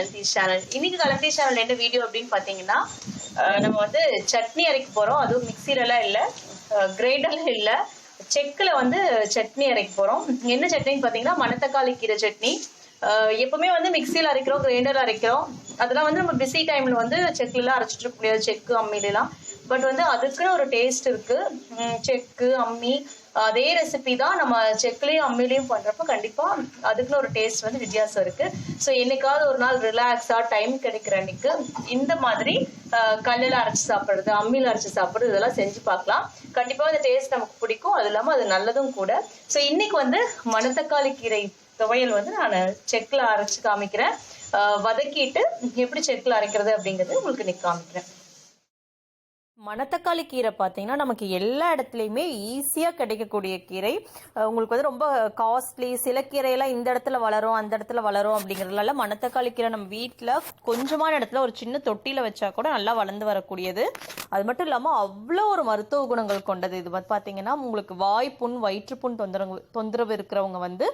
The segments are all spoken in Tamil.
கலந்தீஸ் சேனல். இன்னைக்கு கலந்தீஸ் சேனல் என்ன வீடியோ அப்படின்னு பாத்தீங்கன்னா, நம்ம வந்து சட்னி அரைக்க போறோம். அதுவும் மிக்சிலலாம் இல்ல, கிரைண்டர்ல இல்ல, செக்குல வந்து சட்னி அரைக்க போறோம். என்ன சட்னின்னு பாத்தீங்கன்னா மணத்தக்காளி கீரை சட்னி. எப்பவுமே வந்து மிக்சியில அரைக்கிறோம், கிரைண்டர்ல அரைக்கிறோம். அதெல்லாம் வந்து நம்ம பிஸி டைம்ல வந்து செக்குல எல்லாம் அரைச்சிட்டு இருக்க முடியாது, செக்கு அம்மிலாம். பட் வந்து அதுக்குன்னு ஒரு டேஸ்ட் இருக்கு. செக்கு அம்மி அதே ரெசிபி தான் நம்ம செக்லயும் அம்மிலையும் பண்றப்ப கண்டிப்பா அதுக்குன்னு ஒரு டேஸ்ட் வந்து வித்தியாசம் இருக்கு. ஸோ என்னைக்காவது ஒரு நாள் ரிலாக்ஸா டைம் கிடைக்கிற அன்னைக்கு இந்த மாதிரி கல்லில் அரைச்சு சாப்பிடுறது, அம்மியில் அரைச்சு சாப்பிடுறது இதெல்லாம் செஞ்சு பார்க்கலாம். கண்டிப்பா அந்த டேஸ்ட் நமக்கு பிடிக்கும். அது இல்லாம அது நல்லதும் கூட. ஸோ இன்னைக்கு வந்து மணத்தக்காளி கீரை துவையல் வந்து நான் செக்ல அரைச்சு காமிக்கிறேன். வதக்கிட்டு எப்படி செக்ல அரைக்கிறது அப்படிங்கறது உங்களுக்கு இன்னைக்கு காமிக்கிறேன். மணத்தக்காளி கீரை பார்த்தீங்கன்னா நமக்கு எல்லா இடத்துலையுமே ஈஸியாக கிடைக்கக்கூடிய கீரை. உங்களுக்கு வந்து ரொம்ப காஸ்ட்லி, சில கீரையெல்லாம் இந்த இடத்துல வளரும் அந்த இடத்துல வளரும் அப்படிங்கிறதுனால மணத்தக்காளி கீரை நம்ம வீட்டில் கொஞ்சமான இடத்துல ஒரு சின்ன தொட்டியில் வச்சா கூட நல்லா வளர்ந்து வரக்கூடியது. அது மட்டும் இல்லாமல் அவ்வளோ ஒரு மருத்துவ குணங்கள் கொண்டது. இது பார்த்தீங்கன்னா உங்களுக்கு வாய்ப்புண் வயிற்றுப்புண் தொந்தரவு இருக்கிறவங்க வந்து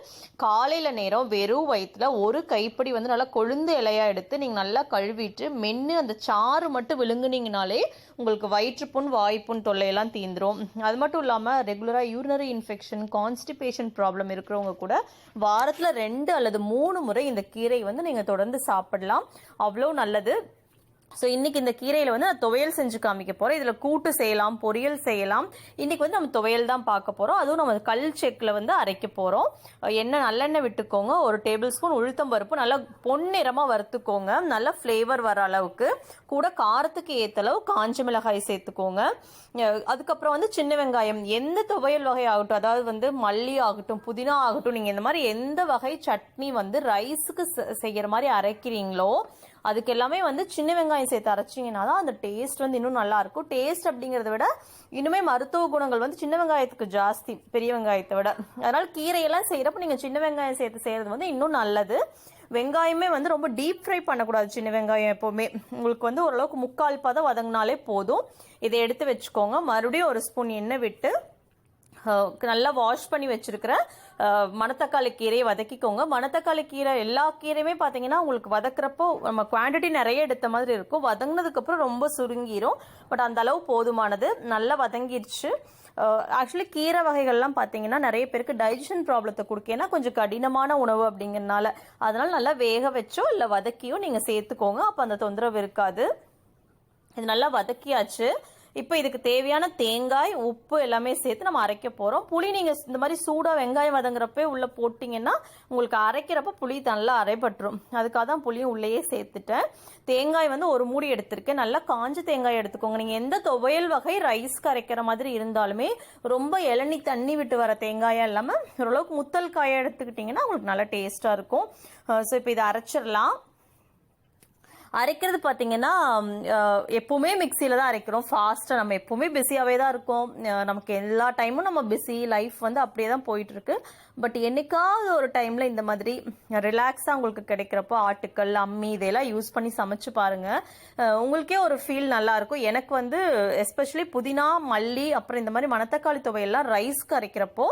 காலையில் நேரம் வெறும் வயிற்றுல ஒரு கைப்படி வந்து நல்லா கொழுந்து இலையாக எடுத்து நீங்கள் நல்லா கழுவிட்டு மென்று அந்த சாறு மட்டும் விழுங்குனீங்கனாலே உங்களுக்கு வயிற்றுப்புண் வாய்ப்புண் தொல்லையெல்லாம் தீந்துரும். அது மட்டும் இல்லாமல் ரெகுலராக யூரினரி இன்ஃபெக்ஷன், கான்ஸ்டிபேஷன் ப்ராப்ளம் இருக்கிறவங்க கூட வாரத்தில் 2 அல்லது 3 முறை இந்த கீரை வந்து நீங்கள் தொடர்ந்து சாப்பிடலாம். அவ்வளோ நல்லது. ஸோ இன்னைக்கு இந்த கீரையில் வந்து நான் துவையல் செஞ்சு காமிக்க போகிறேன். இதில் கூட்டு செய்யலாம், பொரியல் செய்யலாம். இன்னைக்கு வந்து நம்ம துவையல் தான் பார்க்க போகிறோம். அதுவும் நம்ம கல் செக்கில் வந்து அரைக்க போகிறோம். எண்ணெய் நல்லெண்ணெய் விட்டுக்கோங்க. 1 டேபிள் ஸ்பூன் உளுத்தம் பருப்பு நல்லா பொன்னிறமாக வறுத்துக்கோங்க, நல்லா ஃப்ளேவர் வர அளவுக்கு. கூட காரத்துக்கு ஏற்ற அளவு காஞ்ச மிளகாய் சேர்த்துக்கோங்க. அதுக்கப்புறம் வந்து சின்ன வெங்காயம், எந்த துவையல் வகை ஆகட்டும், அதாவது வந்து மல்லி ஆகட்டும், புதினா ஆகட்டும், நீங்கள் இந்த மாதிரி எந்த வகை சட்னி வந்து ரைஸுக்கு செய்கிற மாதிரி அரைக்கிறீங்களோ அதுக்கு எல்லாமே வந்து சின்ன வெங்காயம் சேர்த்து அரைச்சிங்கன்னா தான் அந்த டேஸ்ட் வந்து இன்னும் நல்லா இருக்கும். டேஸ்ட் அப்படிங்கிறத விட இன்னுமே மருத்துவ குணங்கள் வந்து சின்ன வெங்காயத்துக்கு ஜாஸ்தி பெரிய வெங்காயத்தை விட. அதனால கீரையெல்லாம் செய்யறப்ப நீங்க சின்ன வெங்காயம் சேர்த்து செய்யறது வந்து இன்னும் நல்லது. வெங்காயமே வந்து ரொம்ப டீப் ஃப்ரை பண்ணக்கூடாது. சின்ன வெங்காயம் எப்போவுமே உங்களுக்கு வந்து ஓரளவுக்கு 3/4 பதம் வதங்கினாலே போதும். இதை எடுத்து வச்சுக்கோங்க. மறுபடியும் 1 ஸ்பூன் எண்ணெய் விட்டு நல்லா வாஷ் பண்ணி வச்சிருக்கிற மணத்தக்காளி கீரையை வதக்கிக்கோங்க. மணத்தக்காளி கீரை எல்லா கீரையுமே பார்த்தீங்கன்னா உங்களுக்கு வதக்குறப்போ நம்ம குவான்டிட்டி நிறைய எடுத்த மாதிரி இருக்கும். வதங்கினதுக்கப்புறம் ரொம்ப சுருங்கிரும். பட் அந்த அளவு போதுமானது. நல்லா வதங்கிடுச்சு. ஆக்சுவலி கீரை வகைகள்லாம் பார்த்தீங்கன்னா நிறைய பேருக்கு டைஜஷன் ப்ராப்ளத்தை கொடுக்க, ஏன்னா கொஞ்சம் கடினமான உணவு அப்படிங்கிறதுனால. அதனால நல்லா வேக வச்சோ இல்லை வதக்கியோ நீங்கள் சேர்த்துக்கோங்க. அப்போ அந்த தொந்தரவு இருக்காது. இது நல்லா வதக்கியாச்சு. இப்போ இதுக்கு தேவையான தேங்காய், உப்பு எல்லாமே சேர்த்து நம்ம அரைக்க போகிறோம். புளி நீங்கள் இந்த மாதிரி சூடாக வெங்காயம் வதங்குறப்பே உள்ளே போட்டிங்கன்னா உங்களுக்கு அரைக்கிறப்ப புளி நல்லா அரைப்பட்டுரும். அதுக்காக தான் புளியும் உள்ளேயே சேர்த்துட்டேன். தேங்காய் வந்து 1 மூடி எடுத்திருக்கேன். நல்லா காஞ்ச தேங்காய் எடுத்துக்கோங்க. நீங்கள் எந்த துவையல் வகை ரைஸ்க்கு அரைக்கிற மாதிரி இருந்தாலுமே ரொம்ப இளநி தண்ணி விட்டு வர தேங்காயாக இல்லாமல் ஓரளவுக்கு முத்தல் காயை எடுத்துக்கிட்டிங்கன்னா உங்களுக்கு நல்லா டேஸ்ட்டாக இருக்கும். ஸோ இப்போ இதை அரைச்சிடலாம். அரைக்கிறது பார்த்தீங்கன்னா எப்பவுமே மிக்சியில தான் அரைக்கிறோம். ஃபாஸ்ட்டாக நம்ம எப்பவுமே பிஸியாகவே தான் இருக்கோம். நமக்கு எல்லா டைமும் நம்ம பிஸி லைஃப் வந்து அப்படியே தான் போயிட்டு இருக்கு. பட் என்னைக்காவது ஒரு டைம்ல இந்த மாதிரி ரிலாக்ஸாக உங்களுக்கு கிடைக்கிறப்போ ஆட்டுக்கல், அம்மி இதெல்லாம் யூஸ் பண்ணி சமைச்சு பாருங்க. உங்களுக்கே ஒரு ஃபீல் நல்லா இருக்கும். எனக்கு வந்து எஸ்பெஷலி புதினா, மல்லி, அப்புறம் இந்த மாதிரி மணத்தக்காளி துவையெல்லாம் ரைஸ்க்கு அரைக்கிறப்போ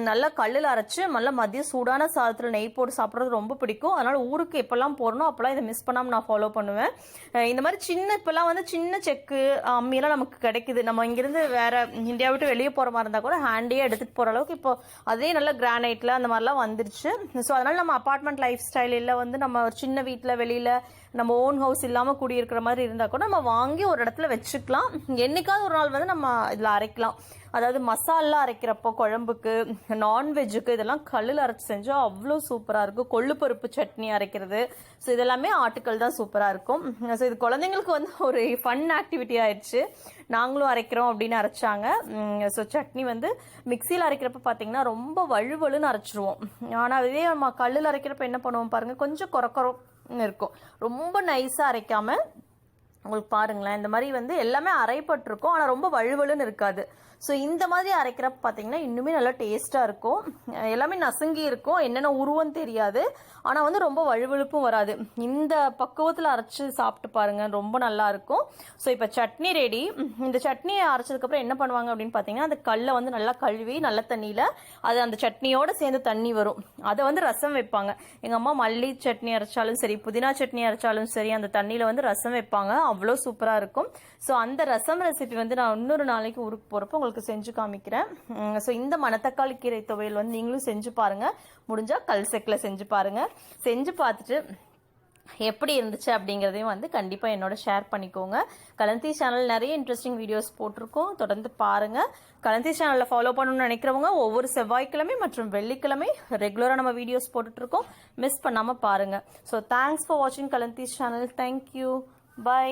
நல்லா கல்லில் அரைச்சு நல்லா மதியம் சூடான சாதத்தில் நெய் போட்டு சாப்பிட்றது ரொம்ப பிடிக்கும். அதனால ஊருக்கு எப்பெல்லாம் போறனோ அப்பெல்லாம் இதை மிஸ் பண்ணாமல் நான் ஃபாலோ பண்ணுவேன். இந்த மாதிரி இப்பெல்லாம் வந்து சின்ன செக்கு அம்மியெல்லாம் நமக்கு கிடைக்குது. நம்ம இங்கிருந்து வேற இந்தியா விட்டு வெளியே போற மாதிரி இருந்தா கூட ஹேண்டியே எடுத்துட்டு போற அளவுக்கு இப்போ அதே நல்ல கிரானைட்ல அந்த மாதிரிலாம் வந்துருச்சு. ஸோ அதனால நம்ம அபார்ட்மெண்ட் லைஃப் ஸ்டைல் இல்லை வந்து நம்ம ஒரு சின்ன வீட்டில் வெளியில நம்ம ஓன் ஹவுஸ் இல்லாமல் குடியிருக்கிற மாதிரி இருந்தால் கூட நம்ம வாங்கி ஒரு இடத்துல வச்சுக்கலாம். என்னைக்காவது ஒரு நாள் வந்து நம்ம இதில் அரைக்கலாம். அதாவது மசாலா அரைக்கிறப்போ குழம்புக்கு, நான்வெஜ்ஜுக்கு இதெல்லாம் கல்லில் அரைச்சி செஞ்சால் அவ்வளோ சூப்பராக இருக்கும். கொள்ளுப்பருப்பு சட்னி அரைக்கிறது, ஸோ இதெல்லாமே ஆட்டுக்கள் தான் சூப்பராக இருக்கும். ஸோ இது குழந்தைங்களுக்கு வந்து ஒரு ஃபன் ஆக்டிவிட்டி ஆயிடுச்சு. நாங்களும் அரைக்கிறோம் அப்படின்னு அரைச்சாங்க. ஸோ சட்னி வந்து மிக்சியில் அரைக்கிறப்ப பார்த்தீங்கன்னா ரொம்ப வழுவழுன்னு அரைச்சிருவோம். ஆனால் இதே நம்ம கல்லில் அரைக்கிறப்ப என்ன பண்ணுவோம் பாருங்கள், கொஞ்சம் குறக்குறன்னு இருக்கும். ரொம்ப நைஸாக அரைக்காமல் உங்களுக்கு பாருங்களேன், இந்த மாதிரி வந்து எல்லாமே அரைப்பட்டிருக்கும், ஆனால் ரொம்ப வழுவலுன்னு இருக்காது. ஸோ இந்த மாதிரி அரைக்கிறப்ப பார்த்தீங்கன்னா இன்னுமே நல்லா டேஸ்ட்டாக இருக்கும். எல்லாமே நசுங்கி இருக்கும், என்னென்ன உருவம் தெரியாது, ஆனால் வந்து ரொம்ப வழுவழுப்பும் வராது. இந்த பக்குவத்தில் அரைச்சி சாப்பிட்டு பாருங்கள், ரொம்ப நல்லா இருக்கும். ஸோ இப்போ சட்னி ரெடி. இந்த சட்னியை அரைச்சதுக்கப்புறம் என்ன பண்ணுவாங்க அப்படின்னு பார்த்தீங்கன்னா, அந்த கல்லை வந்து நல்லா கழுவி நல்ல தண்ணியில் அது அந்த சட்னியோடு சேர்ந்து தண்ணி வரும், அதை வந்து ரசம் வைப்பாங்க. எங்கள் அம்மா மல்லி சட்னி அரைச்சாலும் சரி, புதினா சட்னி அரைச்சாலும் சரி, அந்த தண்ணியில் வந்து ரசம் வைப்பாங்க, அவ்வளோ சூப்பராக இருக்கும். ஸோ அந்த ரசம் ரெசிபி வந்து நான் இன்னொரு நாளைக்கு ஊருக்கு போகிறப்போ உங்களுக்கு செஞ்சு காமிக்கிறேன். ஸோ இந்த மணத்தக்காளி கீரை துவையல் வந்து நீங்களும் செஞ்சு பாருங்கள், முடிஞ்சால் கல் செக்கில் செஞ்சு பாருங்கள். செஞ்சு பார்த்துட்டு எப்படி இருந்துச்சு அப்படிங்கிறதையும் வந்து கண்டிப்பாக என்னோட ஷேர் பண்ணிக்கோங்க. கலந்தி சேனல் நிறைய இன்ட்ரெஸ்டிங் வீடியோஸ் போட்டிருக்கோம், தொடர்ந்து பாருங்கள். கலந்தி சேனலில் ஃபாலோ பண்ணணும்னு நினைக்கிறவங்க ஒவ்வொரு செவ்வாய்க்கிழமை மற்றும் வெள்ளிக்கிழமை ரெகுலராக நம்ம வீடியோஸ் போட்டுட்ருக்கோம், மிஸ் பண்ணாமல் பாருங்கள். ஸோ தேங்க்ஸ் ஃபார் வாட்சிங் கலந்தி சேனல். Thank you, by.